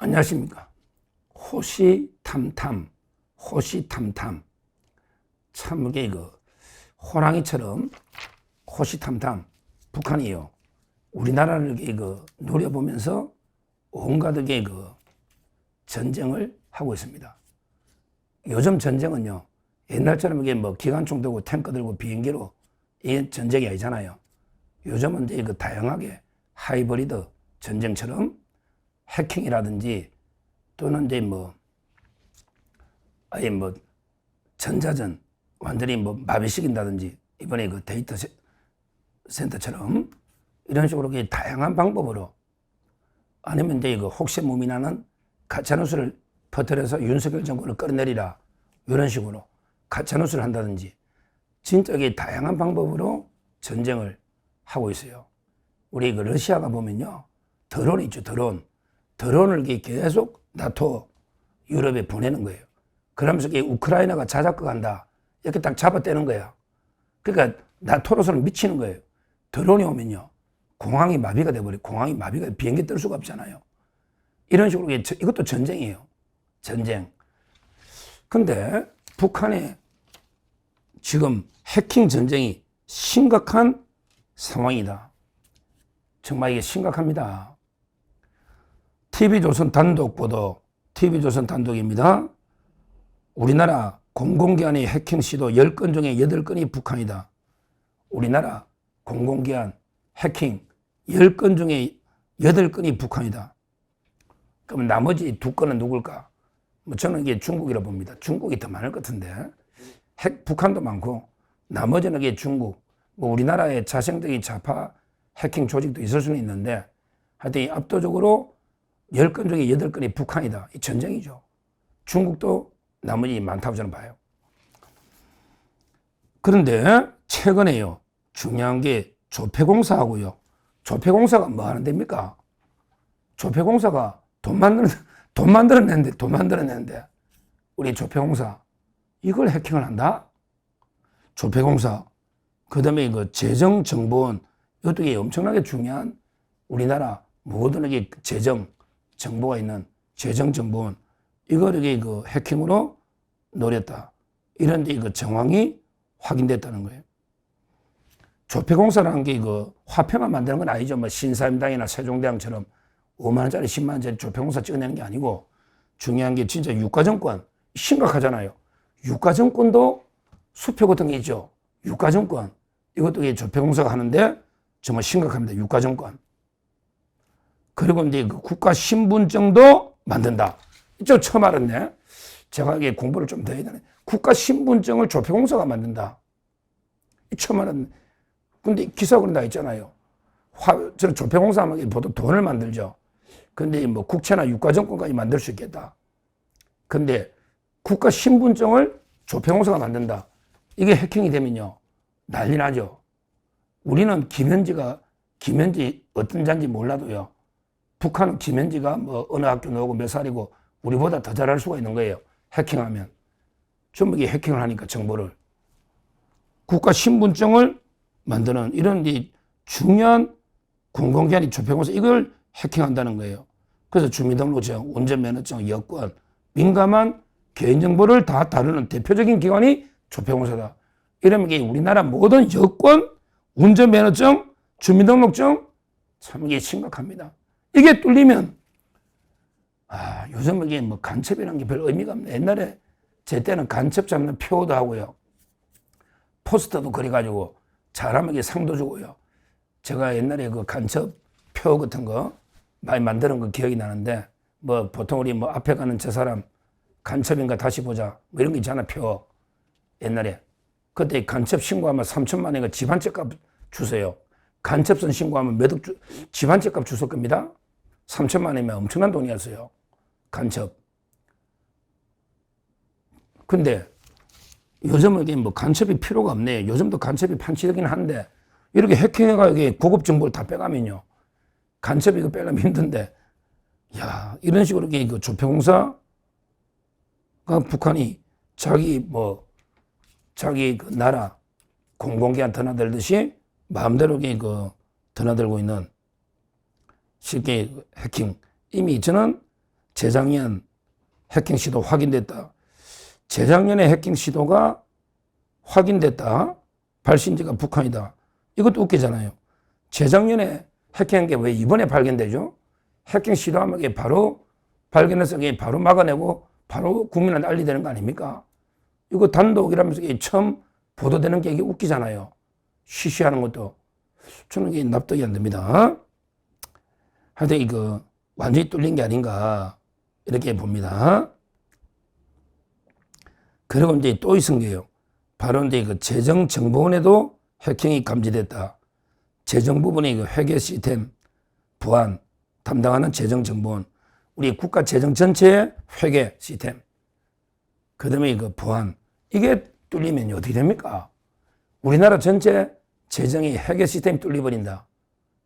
안녕하십니까. 호시탐탐. 참, 이게 호랑이처럼 호시탐탐. 북한이요. 우리나라를 노려보면서 온갖 전쟁을 하고 있습니다. 요즘 전쟁은요, 옛날처럼 기관총 들고 탱크 들고 비행기로 이 전쟁이 아니잖아요. 요즘은 이제 다양하게 하이브리드 전쟁처럼 해킹이라든지 또는 이제 아예 전자전 완전히 마비시킨다든지 이번에 데이터 센터처럼 이런 식으로 다양한 방법으로 아니면 이제 혹시 무민하는 가짜뉴스를 퍼뜨려서 윤석열 정권을 끌어내리라 이런 식으로 가짜뉴스를 한다든지 진짜 다양한 방법으로 전쟁을 하고 있어요. 우리 러시아가 보면요, 드론 있죠, 드론을 계속 나토 유럽에 보내는 거예요. 그러면서 우크라이나가 자작극 한다 이렇게 딱 잡아떼는 거야. 그러니까 나토로서는 미치는 거예요. 드론이 오면요, 공항이 마비가 돼버리고, 공항이 마비가 비행기 뜰 수가 없잖아요. 이런 식으로 이것도 전쟁이에요. 전쟁. 근데 북한의 지금 해킹 전쟁이 심각한 상황이다. 정말 이게 심각합니다. TV조선 단독 보도, TV조선 단독입니다. 우리나라 공공기관의 해킹 시도 10건 중에 8건이 북한이다. 우리나라 공공기관 해킹 10건 중에 8건이 북한이다. 그럼 나머지 2건은 누굴까? 저는 이게 중국이라고 봅니다. 중국이 더 많을 것 같은데. 북한도 많고, 나머지는 이게 중국, 우리나라의 자생적인 좌파 해킹 조직도 있을 수는 있는데, 하여튼 압도적으로 10건 중에 8건이 북한이다. 이 전쟁이죠. 중국도 나머지 많다고 저는 봐요. 그런데 최근에요, 중요한 게 조폐공사하고요. 조폐공사가 뭐 하는 데입니까? 조폐공사가 돈 만들어냈는데, 우리 조폐공사, 이걸 해킹을 한다? 조폐공사. 그 다음에 재정정보원, 이것도 엄청나게 중요한 우리나라 모든 재정, 정보가 있는 재정정보원, 이걸 해킹으로 노렸다. 이런 데 정황이 확인됐다는 거예요. 조폐공사라는 게 화폐만 만드는 건 아니죠. 신사임당이나 세종대왕처럼 5만원짜리, 10만원짜리 조폐공사 찍어내는 게 아니고, 중요한 게 진짜 유가정권, 심각하잖아요. 유가정권도 수표 같은 게 있죠. 유가정권. 이것도 조폐공사가 하는데 정말 심각합니다. 유가정권. 그리고 이제 국가신분증도 만든다. 이쪽 처음 알았네. 제가 이게 공부를 좀 더 해야 되네. 국가신분증을 조폐공사가 만든다. 처음 알았네. 근데 기사가 그런 다 있잖아요. 저는 조폐공사 하면 보통 돈을 만들죠. 근데 국채나 유가정권까지 만들 수 있겠다. 근데 국가신분증을 조폐공사가 만든다. 이게 해킹이 되면요, 난리 나죠. 우리는 김현지 어떤 자인지 몰라도요, 북한은 김현지가 어느 학교 나오고 몇 살이고 우리보다 더 잘할 수가 있는 거예요. 해킹하면. 전부 이게 해킹을 하니까 정보를. 국가신분증을 만드는 이런 중요한 공공기관이 조폐공사, 이걸 해킹한다는 거예요. 그래서 주민등록증, 운전면허증, 여권, 민감한 개인정보를 다 다루는 대표적인 기관이 조폐공사다. 이러면 이게 우리나라 모든 여권, 운전면허증, 주민등록증, 참 이게 심각합니다. 이게 뚫리면, 요즘은 이게 간첩이라는 게 별 의미가 없네. 옛날에 제 때는 간첩 잡는 표도 하고요, 포스터도 그려가지고 잘하면 이게 상도 주고요. 제가 옛날에 간첩 표 같은 거 많이 만드는 거 기억이 나는데, 보통 우리 앞에 가는 저 사람 간첩인가 다시 보자, 이런 거 있잖아, 표. 옛날에. 그때 간첩 신고하면 3천만 원인가 집 한 채 값 주세요. 간첩선 신고하면 집 한 채 값 주실 겁니다. 3천만 원이면 엄청난 돈이었어요. 간첩. 근데 요즘은 이게 간첩이 필요가 없네. 요즘도 간첩이 판치되긴 한데, 이렇게 해킹해가 고급 정보를 다 빼가면요, 간첩이 이거 빼려면 힘든데, 이런 식으로 조폐공사가 북한이 자기 나라 공공기관 드나들듯이 마음대로 드나들고 있는 쉽게 해킹. 이미 저는 재작년 해킹 시도 확인됐다. 재작년에 해킹 시도가 확인됐다. 발신지가 북한이다. 이것도 웃기잖아요. 재작년에 해킹한 게 왜 이번에 발견되죠? 해킹 시도하면 이게 바로 발견해서 이게 바로 막아내고 바로 국민한테 알리되는 거 아닙니까? 이거 단독이라면서 이게 처음 보도되는 게 이게 웃기잖아요. 쉬쉬하는 것도. 저는 이게 납득이 안 됩니다. 하여튼 이거 완전히 뚫린 게 아닌가 이렇게 봅니다. 그리고 이제 또 있은 게요. 바로 이제 그 재정정보원에도 해킹이 감지됐다. 재정 부분의 그 회계 시스템 보안 담당하는 재정정보원, 우리 국가 재정 전체의 회계 시스템, 그 다음에 그 보안, 이게 뚫리면 어떻게 됩니까? 우리나라 전체 재정이 회계 시스템이 뚫려버린다.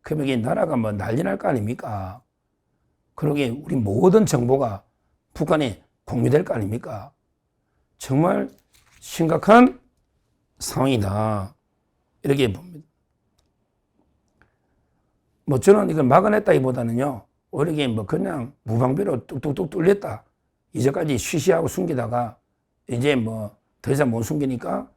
그러면 이 나라가 뭐 난리 날 거 아닙니까? 그러게 우리 모든 정보가 북한에 공유될 거 아닙니까? 정말 심각한 상황이다. 이렇게 봅니다. 뭐 저는 이걸 막아냈다기보다는요, 오히려 뭐 그냥 무방비로 뚝뚝뚝 뚫렸다. 이제까지 쉬쉬하고 숨기다가 이제 뭐 더 이상 못 숨기니까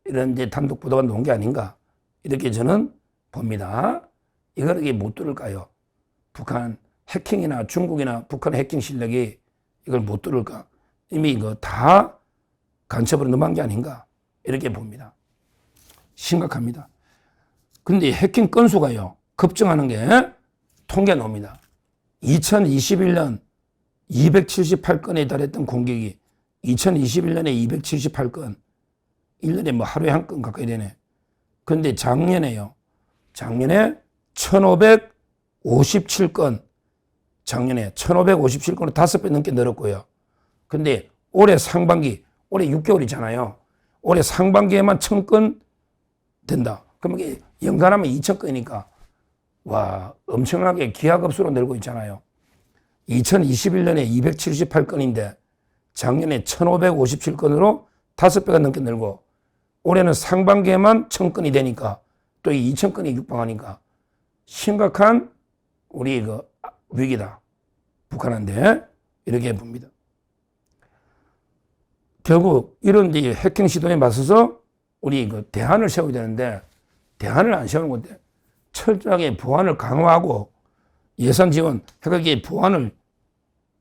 이런 이제 단독 보도가 나온 게 아닌가. 이렇게 저는 봅니다. 이걸 이게 못 뚫을까요? 북한 해킹이나 중국이나 북한의 해킹 실력이 이걸 못 뚫을까? 이미 이거 다 간첩으로 넘어간 게 아닌가? 이렇게 봅니다. 심각합니다. 근데 해킹 건수가요, 급증하는 게 통계 나옵니다. 2021년 278건에 달했던 공격이 2021년에 278건, 1년에 뭐 하루에 한 건 가까이 되네. 그런데 작년에요. 작년에 1557건, 작년에 1557건으로 5배 넘게 늘었고요. 근데 올해 상반기, 올해 6개월이잖아요. 올해 상반기에만 1000건 된다. 그러면 이게 연간하면 2000건이니까 와, 엄청나게 기하급수로 늘고 있잖아요. 2021년에 278건인데 작년에 1557건으로 5배가 넘게 늘고 올해는 상반기에만 1000건이 되니까 또 이 2000건이 육박하니까 심각한 우리 그 위기다. 북한한테 이렇게 봅니다. 결국 이런 이제 해킹 시도에 맞서서 우리 그 대안을 세워야 되는데 대안을 안 세우는 건데 철저하게 보안을 강화하고 예산 지원, 해가지고 보안을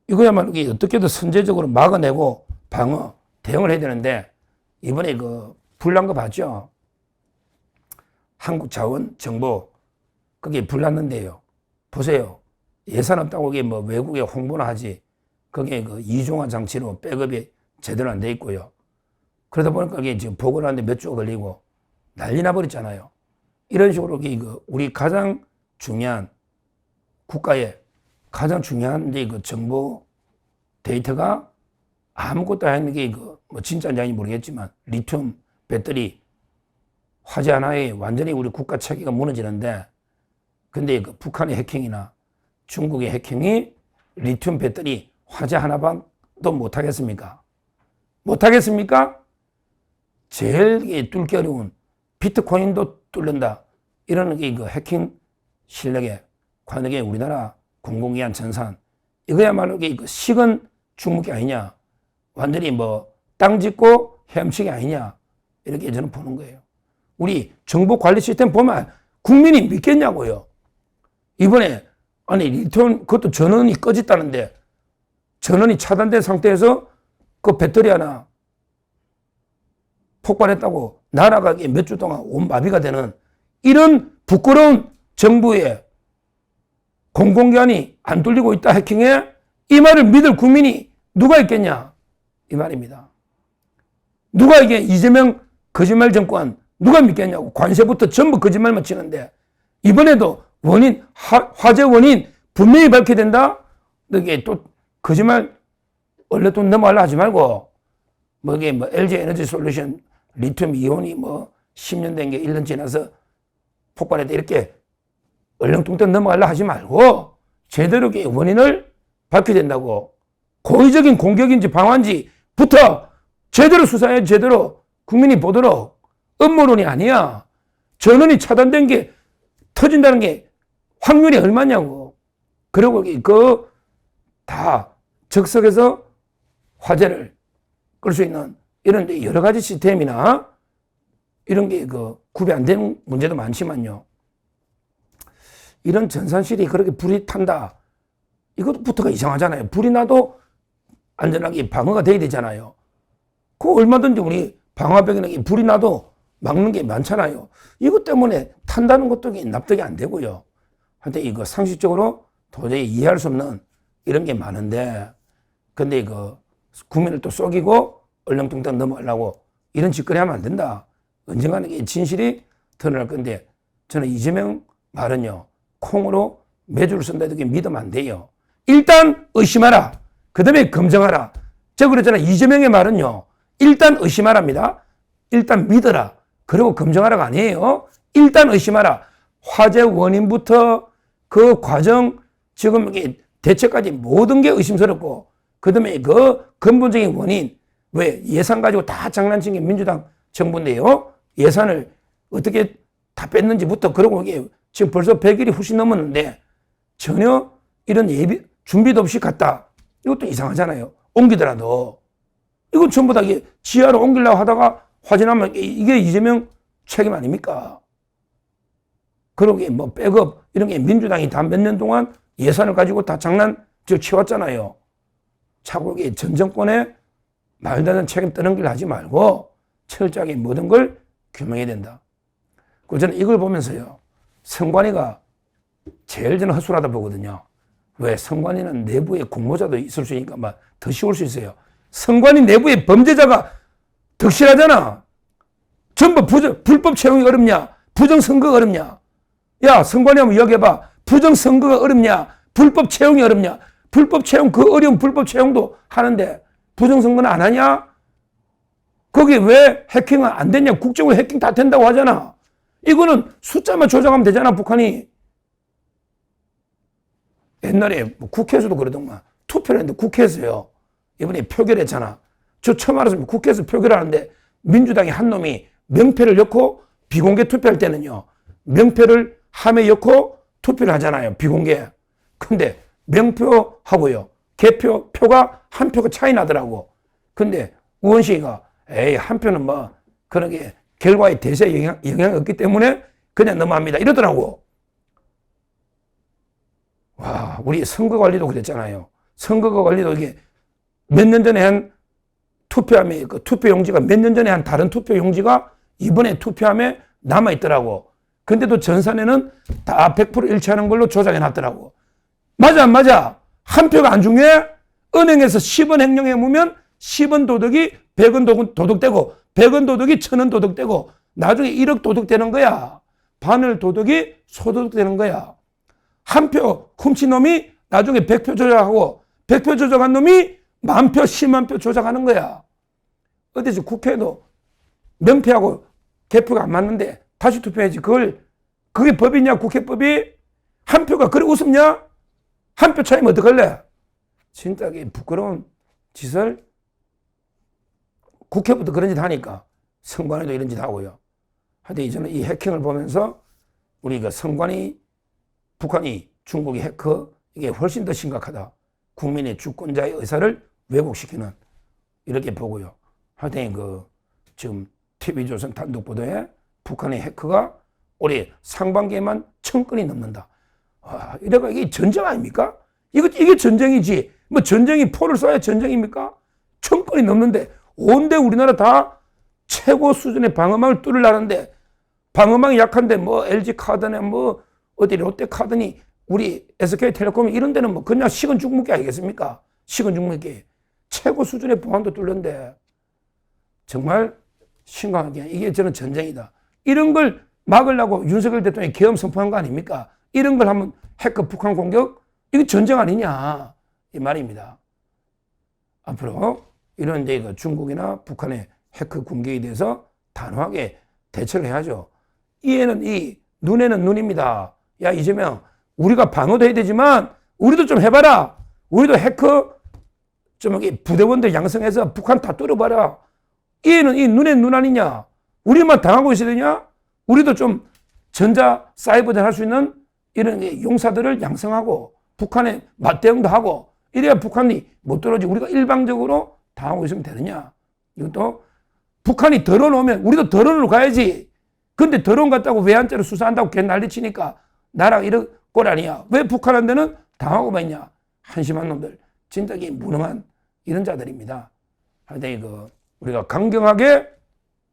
이거야말로 어떻게든 선제적으로 막아내고 방어, 대응을 해야 되는데 이번에 그 불난 거 봤죠? 한국자원정보 그게 불났는데요. 보세요. 예산 없다고 이게 뭐 외국에 홍보나 하지. 그게 그 이중화 장치로 백업이 제대로 안 돼 있고요. 그러다 보니까 이게 지금 보고를 하는데 몇 주가 걸리고 난리 나버렸잖아요. 이런 식으로 우리 가장 중요한 국가의 가장 중요한 이제 그 정보 데이터가 아무것도 아닌 게 뭐 진짜인지 아닌지 모르겠지만 리튬 배터리 화재 하나에 완전히 우리 국가 체계가 무너지는데 근데 그 북한의 해킹이나 중국의 해킹이 리튬 배터리 화재 하나도 못 하겠습니까? 못 하겠습니까? 제일 뚫기 어려운 비트코인도 뚫는다. 이런 게 그 해킹 실력에 관하게 우리나라 공공기관 전산 이거야말로 이게 식은 죽먹이 아니냐. 완전히 뭐 땅 짓고 헤엄치기 아니냐. 이렇게 저는 보는 거예요. 우리 정보 관리 시스템 보면 국민이 믿겠냐고요. 이번에 아니 리튬 그것도 전원이 꺼졌다는데 전원이 차단된 상태에서 그 배터리 하나 폭발했다고 나라가 몇 주 동안 온마비가 되는 이런 부끄러운 정부의 공공기관이 안 뚫리고 있다 해킹에 이 말을 믿을 국민이 누가 있겠냐 이 말입니다. 누가 이게 이재명 거짓말 정권 누가 믿겠냐고. 관세부터 전부 거짓말만 치는데 이번에도 원인 화재 원인 분명히 밝혀야 된다. 이게 또 거짓말 원래 또 넘어가려 하지 말고 뭐 이게 뭐 LG 에너지 솔루션 리튬 이온이 뭐 10년 된 게 1년 지나서 폭발했다 이렇게 얼렁뚱땅 넘어가려 하지 말고 제대로 원인을 밝혀야 된다고. 고의적인 공격인지 방화인지부터 제대로 수사해 제대로 국민이 보도록. 음모론이 아니야. 전원이 차단된 게 터진다는 게 확률이 얼마냐고. 그리고 다 즉석에서 화재를 끌 수 있는 이런 여러 가지 시스템이나 이런 게 구비 안 되는 문제도 많지만요. 이런 전산실이 그렇게 불이 탄다. 이것부터가 이상하잖아요. 불이 나도 안전하게 방어가 돼야 되잖아요. 그 얼마든지 우리 방화벽이나 불이 나도 막는 게 많잖아요. 이것 때문에 탄다는 것도 납득이 안 되고요. 하여튼 이거 상식적으로 도저히 이해할 수 없는 이런 게 많은데, 근데 국민을 또 속이고 얼렁뚱땅 넘어가려고 이런 짓거리 하면 안 된다. 언젠가는 이 진실이 드러날 건데, 저는 이재명 말은요, 콩으로 매주를 쓴다 이렇게 믿으면 안 돼요. 일단 의심하라. 그 다음에 검증하라. 제가 그랬잖아요. 이재명의 말은요, 일단 의심하랍니다. 일단 믿어라. 그리고 검증하라가 아니에요. 일단 의심하라. 화재 원인부터 그 과정, 지금 대책까지 모든 게 의심스럽고, 그 다음에 그 근본적인 원인, 왜 예산 가지고 다 장난친 게 민주당 정부인데요. 예산을 어떻게 다 뺐는지부터, 그러고 이게 지금 벌써 100일이 훨씬 넘었는데 전혀 이런 준비도 없이 갔다. 이것도 이상하잖아요. 옮기더라도. 이건 전부 다 지하로 옮기려고 하다가 화재 나면 이게 이재명 책임 아닙니까? 그러게 백업 이런 게 민주당이 다 몇 년 동안 예산을 가지고 다 치웠잖아요. 자꾸 이게 전 정권에 말도 안 되는 책임 떠넘기를 하지 말고 철저하게 모든 걸 규명해야 된다. 그리고 저는 이걸 보면서요, 선관위가 제일 저는 허술하다 보거든요. 왜? 선관위는 내부에 공모자도 있을 수 있으니까 더 쉬울 수 있어요. 선관위 내부에 범죄자가 득실하잖아. 전부 불법 채용이 어렵냐? 부정선거가 어렵냐? 야, 선관위 한번 이야기해봐. 부정선거가 어렵냐? 불법 채용이 어렵냐? 불법 채용, 그 어려운 불법 채용도 하는데 부정선거는 안 하냐? 거기 왜 해킹은 안 됐냐? 국정원 해킹 다 된다고 하잖아. 이거는 숫자만 조작하면 되잖아, 북한이. 옛날에 국회에서도 그러더만. 투표를 했는데 국회에서요, 이번에 표결했잖아. 저 처음 알았으면 국회에서 표결하는데 민주당이 한 놈이 명패를 넣고 비공개 투표할 때는요, 명패를 함에 넣고 투표를 하잖아요, 비공개. 근데 명표하고요, 표가 한 표가 차이 나더라고. 근데 우원식이가 에이, 한 표는 그런 게 결과에 대세에 영향이 없기 때문에 그냥 넘어갑니다, 이러더라고. 와, 우리 선거 관리도 그랬잖아요. 선거 관리도 이게 몇 년 전에 한 투표함에, 그 투표용지가 몇 년 전에 한 다른 투표용지가 이번에 투표함에 남아있더라고. 근데도 전산에는 다 100% 일치하는 걸로 조작해 놨더라고. 맞아, 안 맞아? 한 표가 안 중요해? 은행에서 10원 횡령해 보면 10원 도둑이 100원 도둑되고, 100원 도둑이 1000원 도둑되고, 나중에 1억 도둑되는 거야. 바늘 도둑이 소도둑되는 거야. 한 표 훔친 놈이 나중에 100표 조작하고, 100표 조작한 놈이 10,000표, 100,000표 조작하는 거야. 어디서 국회도 명패하고 개표가 안 맞는데 다시 투표해야지. 그게 법이냐, 국회법이? 한 표가 그래 우습냐? 한 표 차이면 어떡할래? 진짜 부끄러운 짓을 국회부터 그런 짓 하니까 선관위도 이런 짓 하고요. 하여튼 저는 이 해킹을 보면서 우리가 선관위, 북한이 중국이 해커, 이게 훨씬 더 심각하다. 국민의 주권자의 의사를 왜곡시키는, 이렇게 보고요. 하여튼 지금 TV조선 단독 보도에 북한의 해커가 올해 상반기에만 1000건이 넘는다. 와, 이래가 이게 전쟁 아닙니까? 이게 전쟁이지. 전쟁이 포를 쏴야 전쟁입니까? 1000건이 넘는데 온데 우리나라 다 최고 수준의 방어망을 뚫으려는데, 방어망이 약한데 LG 카드네 어디 롯데 카드니 우리 SK텔레콤 이런 데는 그냥 식은 죽 먹기 아니겠습니까? 식은 죽 먹기. 최고 수준의 보안도 뚫는데 정말 심각하게 이게 저는 전쟁이다. 이런 걸 막으려고 윤석열 대통령이 계엄 선포한 거 아닙니까? 이런 걸 하면 해커 북한 공격, 이게 전쟁 아니냐, 이 말입니다. 앞으로 이런 중국이나 북한의 해커 공격에 대해서 단호하게 대처를 해야죠. 이에는 눈에는 눈입니다. 야, 이재명, 우리가 방어도 해야 되지만 우리도 좀 해봐라. 우리도 해커 좀 부대원들 양성해서 북한 다 뚫어봐라. 이에는 눈에 눈 아니냐? 우리만 당하고 있어야 되냐? 우리도 좀 전자 사이버전 할 수 있는 이런 용사들을 양성하고 북한에 맞대응도 하고 이래야 북한이 못 들어오지. 우리가 일방적으로 당하고 있으면 되느냐. 이것도 북한이 덜어놓으면 우리도 덜어놓으러 가야지. 근데 덜어온 같다고 외환죄로 수사한다고 걔 난리치니까 나랑 이런 꼴 아니야. 왜 북한한테는 당하고만 있냐. 한심한 놈들. 진짜 이 무능한 이런 자들입니다. 하여튼 우리가 강경하게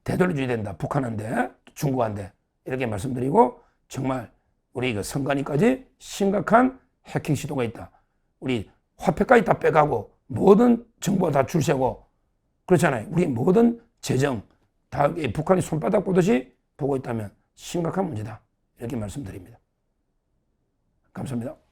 되돌려줘야 된다. 북한한테, 중국한테. 이렇게 말씀드리고 정말 우리 선관위까지 심각한 해킹 시도가 있다. 우리 화폐까지 다 빼가고 모든 정보가 다 출시하고 그렇잖아요. 우리 모든 재정 다 북한이 손바닥 보듯이 보고 있다면 심각한 문제다. 이렇게 말씀드립니다. 감사합니다.